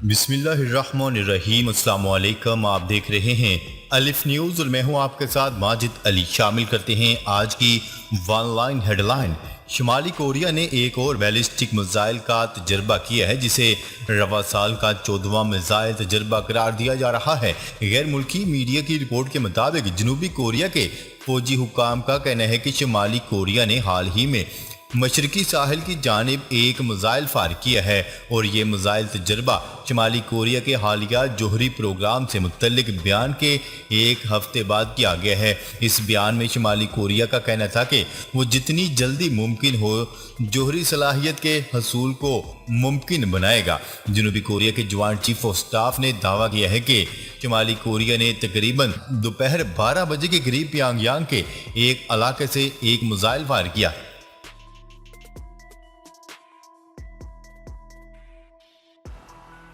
بسم اللہ الرحمن الرحیم۔ السلام علیکم، آپ دیکھ رہے ہیں الف نیوز اور میں ہوں آپ کے ساتھ ماجد علی۔ شامل کرتے ہیں آج کی ون لائن ہیڈ لائن۔ شمالی کوریا نے ایک اور بیلسٹک میزائل کا تجربہ کیا ہے جسے رواں سال کا 14واں میزائل تجربہ قرار دیا جا رہا ہے۔ غیر ملکی میڈیا کی رپورٹ کے مطابق جنوبی کوریا کے فوجی حکام کا کہنا ہے کہ شمالی کوریا نے حال ہی میں مشرقی ساحل کی جانب ایک میزائل فائر کیا ہے اور یہ میزائل تجربہ شمالی کوریا کے حالیہ جوہری پروگرام سے متعلق بیان کے ایک ہفتے بعد کیا گیا ہے۔ اس بیان میں شمالی کوریا کا کہنا تھا کہ وہ جتنی جلدی ممکن ہو جوہری صلاحیت کے حصول کو ممکن بنائے گا۔ جنوبی کوریا کے جوائنٹ چیف آف سٹاف نے دعویٰ کیا ہے کہ شمالی کوریا نے تقریباً دوپہر 12 بجے کے قریب پیانگ یانگ کے ایک علاقے سے ایک میزائل فائر کیا۔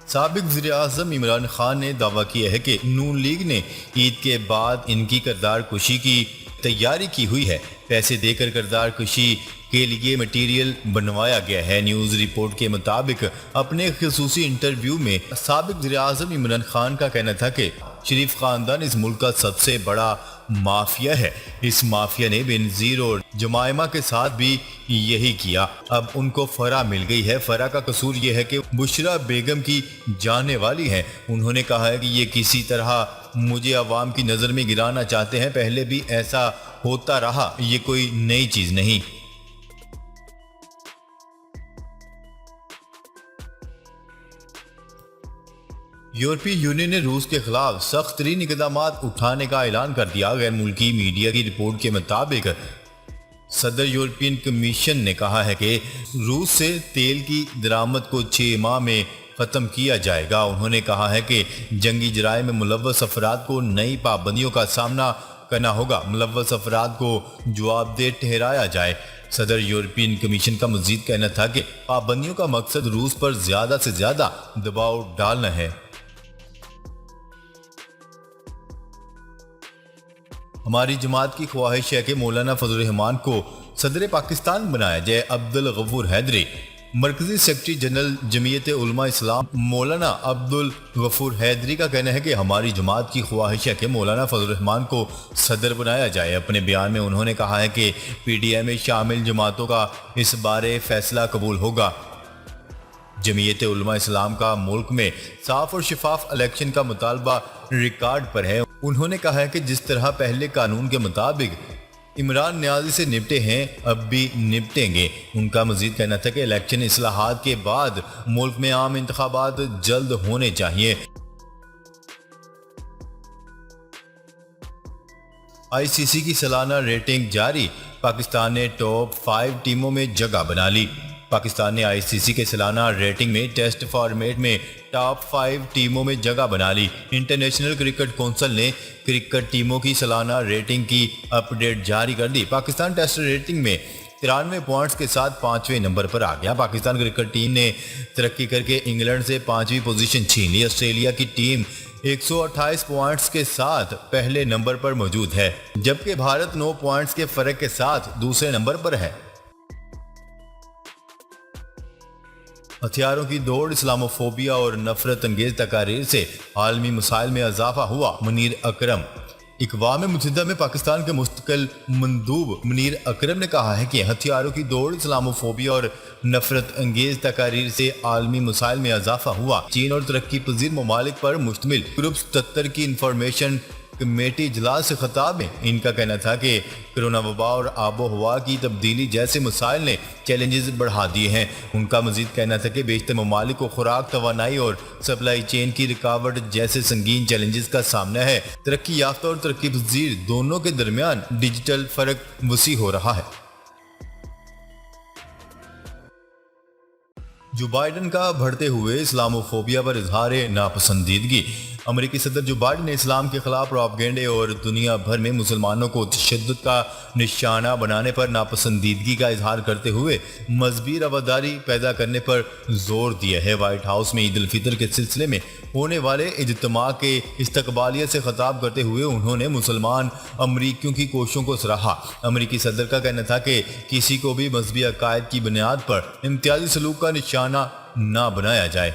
سابق وزیر اعظم عمران خان نے دعویٰ کیا ہے کہ نون لیگ نے عید کے بعد ان کی کردار کشی کی تیاری کی ہوئی ہے۔ پیسے دے کر کردار کشی کے لیے مٹیریل بنوایا گیا ہے۔ نیوز رپورٹ کے مطابق اپنے خصوصی انٹرویو میں سابق وزیر اعظم عمران خان کا کہنا تھا کہ شریف خاندان اس ملک کا سب سے بڑا مافیا ہے۔ اس مافیا نے بینظیر اور جمائمہ کے ساتھ بھی یہی کیا۔ اب ان کو فرح مل گئی ہے۔ فرح کا قصور یہ ہے کہ بشرا بیگم کی جانے والی ہیں۔ انہوں نے کہا ہے کہ یہ کسی طرح مجھے عوام کی نظر میں گرانا چاہتے ہیں، پہلے بھی ایسا ہوتا رہا، یہ کوئی نئی چیز نہیں۔ یورپی یونین نے روس کے خلاف سخت ترین اقدامات اٹھانے کا اعلان کر دیا۔ غیر ملکی میڈیا کی رپورٹ کے مطابق صدر یورپین کمیشن نے کہا ہے کہ روس سے تیل کی درآمد کو 6 ماہ میں ختم کیا جائے گا۔ انہوں نے کہا ہے کہ جنگی جرائم میں ملوث افراد کو نئی پابندیوں کا سامنا کرنا ہوگا، ملوث افراد کو جواب دہ ٹھہرایا جائے۔ صدر یورپین کمیشن کا مزید کہنا تھا کہ پابندیوں کا مقصد روس پر زیادہ سے زیادہ دباؤ ڈالنا ہے۔ ہماری جماعت کی خواہش ہے کہ مولانا فضل الرحمان کو صدر پاکستان بنایا جائے۔ عبدالغفور حیدری۔ مرکزی سیکرٹری جنرل جمعیت علماء اسلام مولانا عبدالغفور حیدری کا کہنا ہے کہ ہماری جماعت کی خواہش ہے کہ مولانا فضل الرحمان کو صدر بنایا جائے۔ اپنے بیان میں انہوں نے کہا ہے کہ پی ٹی آئی میں شامل جماعتوں کا اس بارے فیصلہ قبول ہوگا۔ جمعیت علماء اسلام کا ملک میں صاف اور شفاف الیکشن کا مطالبہ ریکارڈ پر ہے۔ انہوں نے کہا ہے کہ جس طرح پہلے قانون کے مطابق عمران نیازی سے نپٹے ہیں، اب بھی نپٹیں گے۔ ان کا مزید کہنا تھا کہ الیکشن اصلاحات کے بعد ملک میں عام انتخابات جلد ہونے چاہیے۔ آئی سی سی کی سالانہ ریٹنگ جاری، پاکستان نے ٹاپ 5 ٹیموں میں جگہ بنا لی۔ پاکستان نے آئی سی سی کے سالانہ ریٹنگ میں ٹیسٹ فارمیٹ میں ٹاپ 5 ٹیموں میں جگہ بنا لی۔ انٹرنیشنل کرکٹ کونسل نے کرکٹ ٹیموں کی سالانہ ریٹنگ کی اپ ڈیٹ جاری کر دی۔ پاکستان ٹیسٹ ریٹنگ میں 93 پوائنٹس کے ساتھ 5ویں نمبر پر آ گیا۔ پاکستان کرکٹ ٹیم نے ترقی کر کے انگلینڈ سے 5ویں پوزیشن چھین لی۔ آسٹریلیا کی ٹیم 128 پوائنٹس کے ساتھ پہلے نمبر پر موجود ہے، جبکہ بھارت 9 پوائنٹس کے فرق کے ساتھ دوسرے نمبر پر ہے۔ ہتھیاروں کی دوڑ، اسلاموفوبیا اور نفرت انگیز تقاریر سے عالمی مسائل میں اضافہ ہوا۔ منیر اکرم۔ اقوام متحدہ میں پاکستان کے مستقل مندوب منیر اکرم نے کہا ہے کہ ہتھیاروں کی دوڑ، اسلاموفوبیا اور نفرت انگیز تقاریر سے عالمی مسائل میں اضافہ ہوا۔ چین اور ترقی پذیر ممالک پر مشتمل گروپ 77 کی انفارمیشن کمیٹی اجلاس سے خطاب میں ان کا کہنا تھا کہ کرونا وبا اور آب و ہوا کی تبدیلی جیسے مسائل نے چیلنجز بڑھا دیے ہیں۔ ان کا مزید کہنا تھا کہ بیشتر ممالک کو خوراک، توانائی اور سپلائی چین کی رکاوٹ جیسے سنگین چیلنجز کا سامنا ہے۔ ترقی یافتہ اور ترقی پذیر دونوں کے درمیان ڈیجیٹل فرق وسیع ہو رہا ہے۔ جو بائیڈن کا بڑھتے ہوئے اسلاموفوبیا پر اظہار ناپسندیدگی۔ امریکی صدر جو بائیڈن نے اسلام کے خلاف پروپیگنڈے اور دنیا بھر میں مسلمانوں کو تشدد کا نشانہ بنانے پر ناپسندیدگی کا اظہار کرتے ہوئے مذہبی رواداری پیدا کرنے پر زور دیا ہے۔ وائٹ ہاؤس میں عید الفطر کے سلسلے میں ہونے والے اجتماع کے استقبالیہ سے خطاب کرتے ہوئے انہوں نے مسلمان امریکیوں کی کوششوں کو سراہا۔ امریکی صدر کا کہنا تھا کہ کسی کو بھی مذہبی عقائد کی بنیاد پر امتیازی سلوک کا نشانہ نہ بنایا جائے۔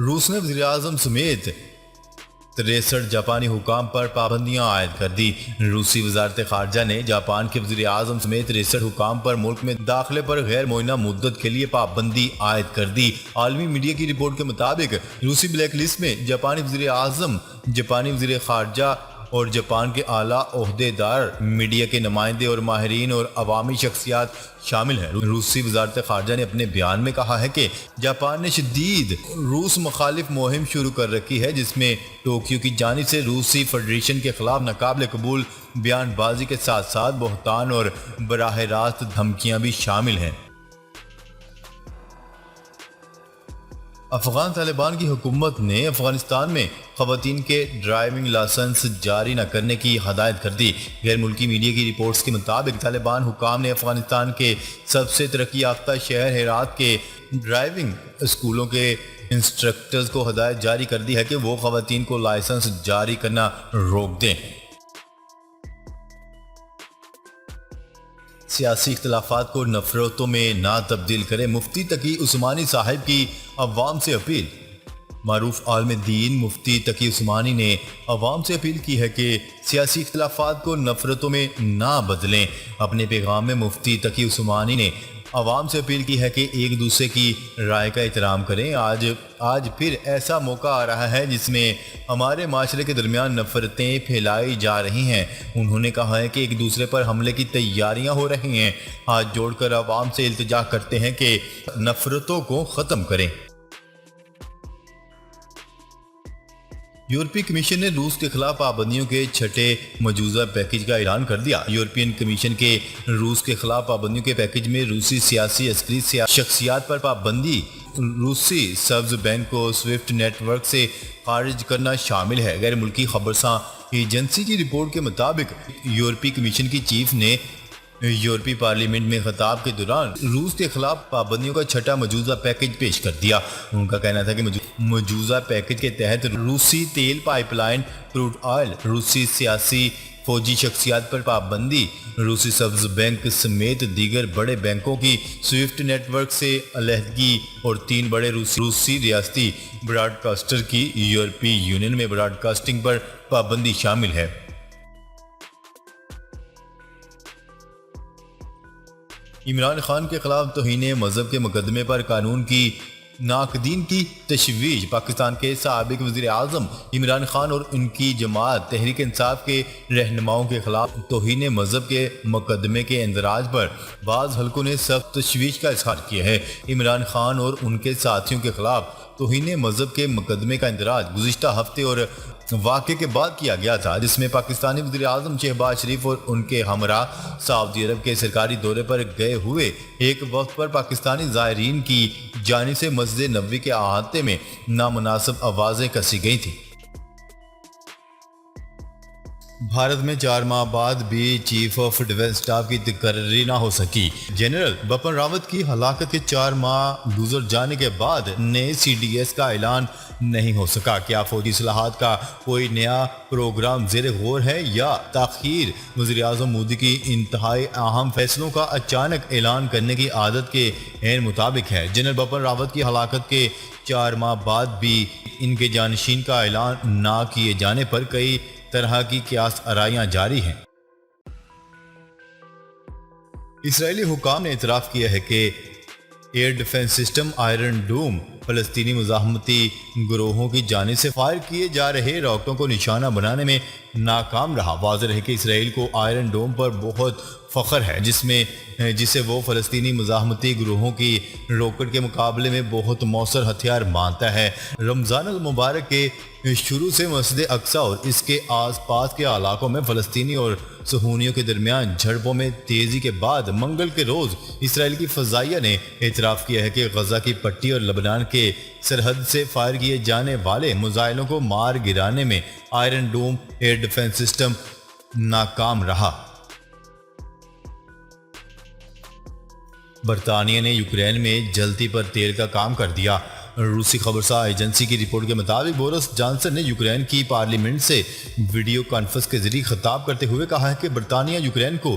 روس نے وزیر اعظم سمیت 63 جاپانی حکام پر پابندیاں عائد کر دی۔ روسی وزارت خارجہ نے جاپان کے وزیر اعظم سمیت 63 حکام پر ملک میں داخلے پر غیر معینہ مدت کے لیے پابندی عائد کر دی۔ عالمی میڈیا کی رپورٹ کے مطابق روسی بلیک لسٹ میں جاپانی وزیر اعظم، جاپانی وزیر خارجہ اور جاپان کے اعلیٰ عہدیدار، میڈیا کے نمائندے اور ماہرین اور عوامی شخصیات شامل ہیں۔ روسی وزارت خارجہ نے اپنے بیان میں کہا ہے کہ جاپان نے شدید روس مخالف مہم شروع کر رکھی ہے، جس میں ٹوکیو کی جانب سے روسی فیڈریشن کے خلاف ناقابل قبول بیان بازی کے ساتھ ساتھ بہتان اور براہ راست دھمکیاں بھی شامل ہیں۔ افغان طالبان کی حکومت نے افغانستان میں خواتین کے ڈرائیونگ لائسنس جاری نہ کرنے کی ہدایت کر دی۔ غیر ملکی میڈیا کی رپورٹس کے مطابق طالبان حکام نے افغانستان کے سب سے ترقی یافتہ شہر ہرات کے ڈرائیونگ اسکولوں کے انسٹرکٹرز کو ہدایت جاری کر دی ہے کہ وہ خواتین کو لائسنس جاری کرنا روک دیں۔ سیاسی اختلافات کو نفرتوں میں نہ تبدیل کریں، مفتی تقی عثمانی صاحب کی عوام سے اپیل۔ معروف عالم دین مفتی تقی عثمانی نے عوام سے اپیل کی ہے کہ سیاسی اختلافات کو نفرتوں میں نہ بدلیں۔ اپنے پیغام میں مفتی تقی عثمانی نے عوام سے اپیل کی ہے کہ ایک دوسرے کی رائے کا احترام کریں۔ آج پھر ایسا موقع آ رہا ہے جس میں ہمارے معاشرے کے درمیان نفرتیں پھیلائی جا رہی ہیں۔ انہوں نے کہا ہے کہ ایک دوسرے پر حملے کی تیاریاں ہو رہی ہیں۔ ہاتھ جوڑ کر عوام سے التجا کرتے ہیں کہ نفرتوں کو ختم کریں۔ یورپی کمیشن نے روس کے خلاف پابندیوں کے چھٹے مجوزہ پیکج کا اعلان کر دیا۔ یورپین کمیشن کے روس کے خلاف پابندیوں کے پیکج میں روسی سیاسی عسکری شخصیات پر پابندی، روسی سبز بینک کو سوئفٹ نیٹ ورک سے خارج کرنا شامل ہے۔ غیر ملکی خبرساں ایجنسی کی رپورٹ کے مطابق یورپی کمیشن کی چیف نے یورپی پارلیمنٹ میں خطاب کے دوران روس کے خلاف پابندیوں کا چھٹا مجوزہ پیکج پیش کر دیا۔ ان کا کہنا تھا کہ مجوزہ پیکج کے تحت روسی تیل پائپ لائن، کروڈ آئل، روسی سیاسی فوجی شخصیات پر پابندی، روسی سبز بینک سمیت دیگر بڑے بینکوں کی سوئفٹ نیٹ ورک سے علیحدگی اور 3 بڑے روسی ریاستی براڈ کاسٹر کی یورپی یونین میں براڈ کاسٹنگ پر پابندی شامل ہے۔ عمران خان کے خلاف توہین مذہب کے مقدمے پر قانون کی ناقدین کی تشویش۔ پاکستان کے سابق وزیر اعظم عمران خان اور ان کی جماعت تحریک انصاف کے رہنماؤں کے خلاف توہین مذہب کے مقدمے کے اندراج پر بعض حلقوں نے سخت تشویش کا اظہار کیا ہے۔ عمران خان اور ان کے ساتھیوں کے خلاف توہین مذہب کے مقدمے کا اندراج گزشتہ ہفتے اور واقعے کے بعد کیا گیا تھا، جس میں پاکستانی وزیر اعظم شہباز شریف اور ان کے ہمراہ سعودی عرب کے سرکاری دورے پر گئے ہوئے ایک وقت پر پاکستانی زائرین کی جانب سے مسجد نبوی کے احاطے میں نامناسب آوازیں کسی گئی تھیں۔ بھارت میں 4 ماہ بعد بھی چیف آف ڈیفنس اسٹاف کی تقرری نہ ہو سکی۔ جنرل بپن راوت کی ہلاکت کے 4 ماہ گزر جانے کے بعد نئے CDS کا اعلان نہیں ہو سکا۔ کیا فوجی اصلاحات کا کوئی نیا پروگرام زیر غور ہے یا تاخیر وزیر اعظم مودی کی انتہائی اہم فیصلوں کا اچانک اعلان کرنے کی عادت کے عین مطابق ہے؟ جنرل بپن راوت کی ہلاکت کے 4 ماہ بعد بھی ان کے جانشین کا اعلان نہ کیے جانے پر کئی طرح کی قیاس آرائیاں جاری ہیں۔ اسرائیلی حکام نے اعتراف کیا ہے کہ air defence system Iron Dome فلسطینی مزاحمتی گروہوں کی جانب سے فائر کیے جا رہے راکٹوں کو نشانہ بنانے میں ناکام رہا۔ واضح ہے کہ اسرائیل کو آئرن ڈوم پر بہت فخر ہے، جسے وہ فلسطینی مزاحمتی گروہوں کی راکٹ کے مقابلے میں بہت مؤثر ہتھیار مانتا ہے۔ رمضان المبارک کے شروع سے مسجد اقصیٰ اور اس کے آس پاس کے علاقوں میں فلسطینی اور صہیونیوں کے درمیان جھڑپوں میں تیزی کے بعد منگل کے روز اسرائیل کی فضائیہ نے اعتراف کیا ہے کہ غزہ کی پٹی اور لبنان کے سرحد سے فائر کیے جانے والے میزائلوں کو مار گرانے میں Iron Dome air defence system ناکام رہا۔ برطانیہ نے یوکرین میں جلتی پر تیل کا کام کر دیا۔ روسی خبرساں ایجنسی کی رپورٹ کے مطابق بورس جانسن نے یوکرین کی پارلیمنٹ سے ویڈیو کانفرنس کے ذریعے خطاب کرتے ہوئے کہا ہے کہ برطانیہ یوکرین کو